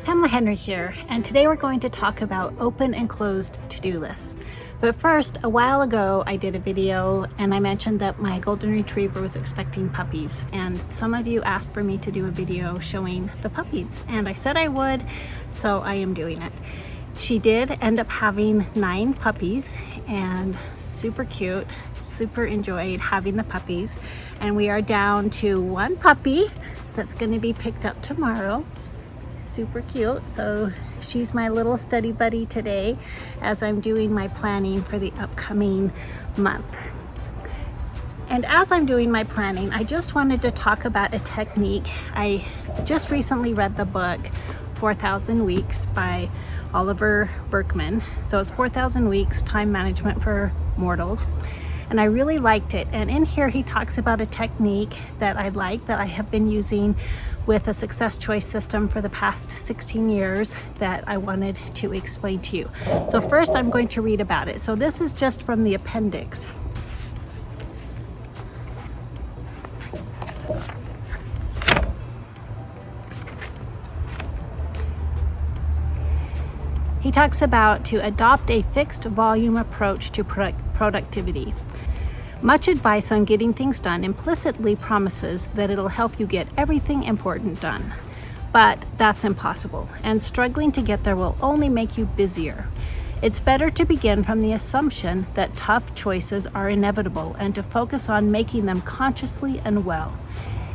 Pamela Henry here, and today we're going to talk about open and closed to-do lists. But first, a while ago I did a video and I mentioned that my golden retriever was expecting puppies, and some of you asked for me to do a video showing the puppies, and I said I would, so I am doing it. She did end up having 9 puppies, and super cute, super enjoyed having the puppies, and we are down to 1 puppy that's going to be picked up tomorrow. Super cute. So she's my little study buddy today as I'm doing my planning for the upcoming month. And as I'm doing my planning, I just wanted to talk about a technique. I just recently read the book 4,000 Weeks by Oliver Burkeman. So it's 4,000 Weeks, Time Management for Mortals. And I really liked it. And in here he talks about a technique that I like, that I have been using with a success choice system for the past 16 years that I wanted to explain to you. So first I'm going to read about it. So this is just from the appendix. He talks about to adopt a fixed volume approach to productivity. Much advice on getting things done implicitly promises that it'll help you get everything important done. But that's impossible, and struggling to get there will only make you busier. It's better to begin from the assumption that tough choices are inevitable and to focus on making them consciously and well.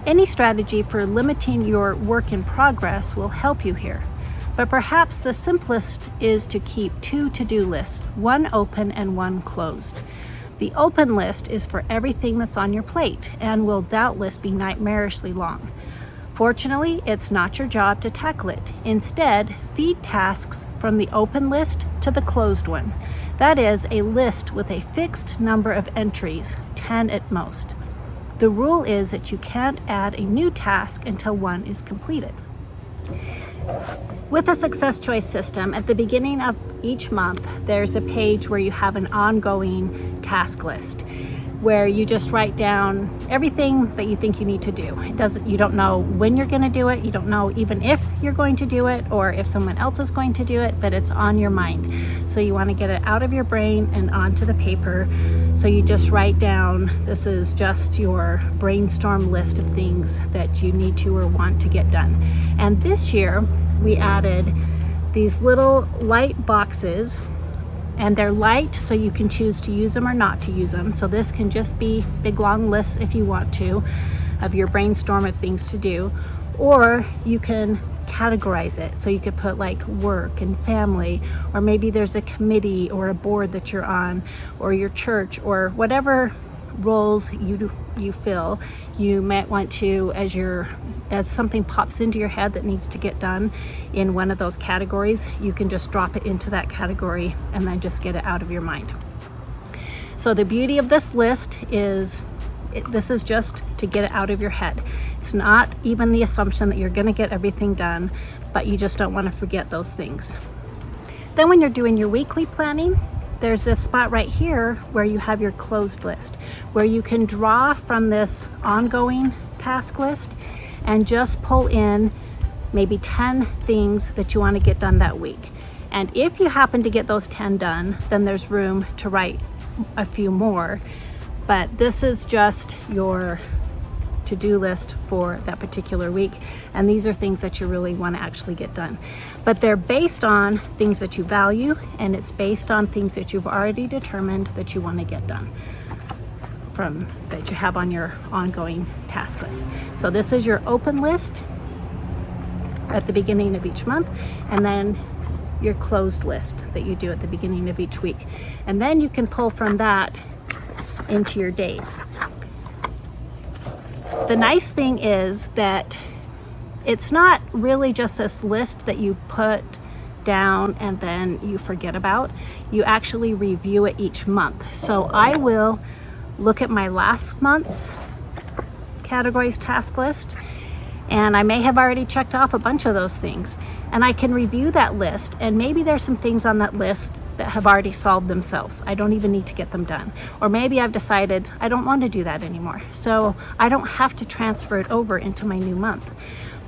Any strategy for limiting your work in progress will help you here. But perhaps the simplest is to keep 2 to-do lists, one open and one closed. The open list is for everything that's on your plate and will doubtless be nightmarishly long. Fortunately, it's not your job to tackle it. Instead, feed tasks from the open list to the closed one. That is, a list with a fixed number of entries, 10 at most. The rule is that you can't add a new task until one is completed. With a success choice system, at the beginning of each month, there's a page where you have an ongoing task list where you just write down everything that you think you need to do. You don't know when you're going to do it. You don't know even if you're going to do it or if someone else is going to do it, but it's on your mind. So you want to get it out of your brain and onto the paper. So you just write down, this is just your brainstorm list of things that you need to or want to get done. And this year we added these little light boxes, and they're light so you can choose to use them or not to use them. So this can just be big long lists if you want to of your brainstorm of things to do, or you can categorize it. So you could put like work and family, or maybe there's a committee or a board that you're on, or your church, or whatever roles you fill. You might want to, as something pops into your head that needs to get done in one of those categories, you can just drop it into that category and then just get it out of your mind. So the beauty of this list is this is just to get it out of your head. It's not even the assumption that you're going to get everything done, but you just don't want to forget those things. Then when you're doing your weekly planning, there's this spot right here where you have your closed list, where you can draw from this ongoing task list and just pull in maybe 10 things that you want to get done that week. And if you happen to get those 10 done, then there's room to write a few more. But this is just your to-do list for that particular week, and these are things that you really want to actually get done. But they're based on things that you value, and it's based on things that you've already determined that you want to get done that you have on your ongoing task list. So this is your open list at the beginning of each month, and then your closed list that you do at the beginning of each week. And then you can pull from that into your days. The nice thing is that it's not really just this list that you put down and then you forget about. You actually review it each month. So I will look at my last month's categories task list, and I may have already checked off a bunch of those things, and I can review that list, and maybe there's some things on that list that have already solved themselves. I don't even need to get them done. Or maybe I've decided I don't want to do that anymore, so I don't have to transfer it over into my new month.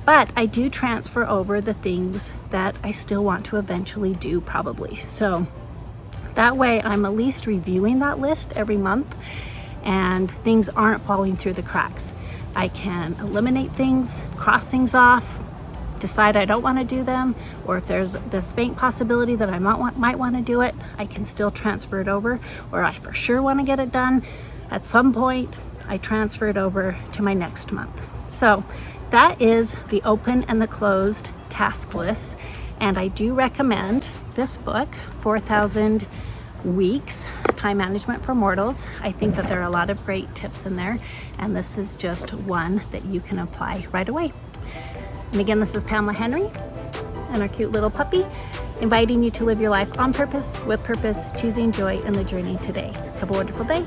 But I do transfer over the things that I still want to eventually do probably. So that way I'm at least reviewing that list every month and things aren't falling through the cracks. I can eliminate things, cross things off, decide I don't want to do them, or if there's this faint possibility that I might want to do it, I can still transfer it over, or I for sure want to get it done. At some point, I transfer it over to my next month. So that is the open and the closed task lists. And I do recommend this book, 4,000 Weeks, Time Management for Mortals. I think that there are a lot of great tips in there, and this is just one that you can apply right away. And again, this is Pamela Henry and our cute little puppy, inviting you to live your life on purpose, with purpose, choosing joy in the journey today. Have a wonderful day.